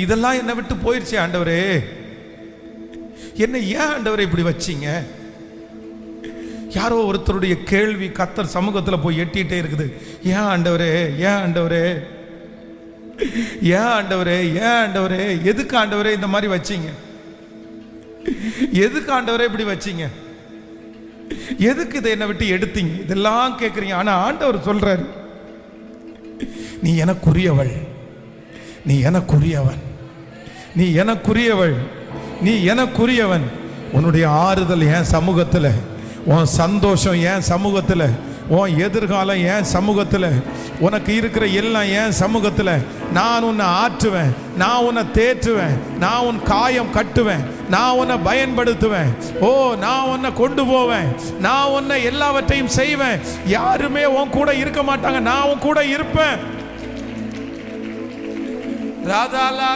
இதெல்லாம் என்னை விட்டு போயிடுச்சு ஆண்டவரே, என்ன ஏன் ஆண்டவரே இப்படி வச்சீங்க? யாரோ ஒருத்தருடைய கேள்வி கர்த்தர் சமூகத்தில் போய் எட்டிகிட்டே இருக்குது. ஏன் ஆண்டவரே, ஏன் ஆண்டவரே, ஏன் ஆண்டவரே, ஏன் ஆண்டவரே, எதுக்கு ஆண்டவரே இந்த மாதிரி வச்சீங்க? எதுக்கு ஆண்டவரே இப்படி வச்சீங்க? எதுக்கு இதை என்னை விட்டு எடுத்தீங்க? இதெல்லாம் கேட்குறீங்க. ஆனால் ஆண்டவர் சொல்றாரு, நீ எனக்குரியவள், நீ எனக்குரியவன், நீ எனக்குரியவள், நீ எனக்குரியவன். உன்னுடைய ஆறுதல் என் சமூகத்தில், உன் சந்தோஷம் என் சமூகத்தில், உன் எதிர்காலம் என் சமூகத்தில், உனக்கு இருக்கிற எல்லாம் என் சமூகத்தில். நான் உன்னை ஆற்றுவேன், நான் உன்னை தேற்றுவேன், நான் உன் காயம் கட்டுவேன், நான் உன்னை பயன்படுத்துவேன். ஓ, நான் உன்னை கொண்டு போவேன், நான் உன்னை எல்லாவற்றையும் செய்வேன். யாருமே உன் கூட இருக்க மாட்டாங்க, நான் உன் கூட இருப்பேன். ராதாலா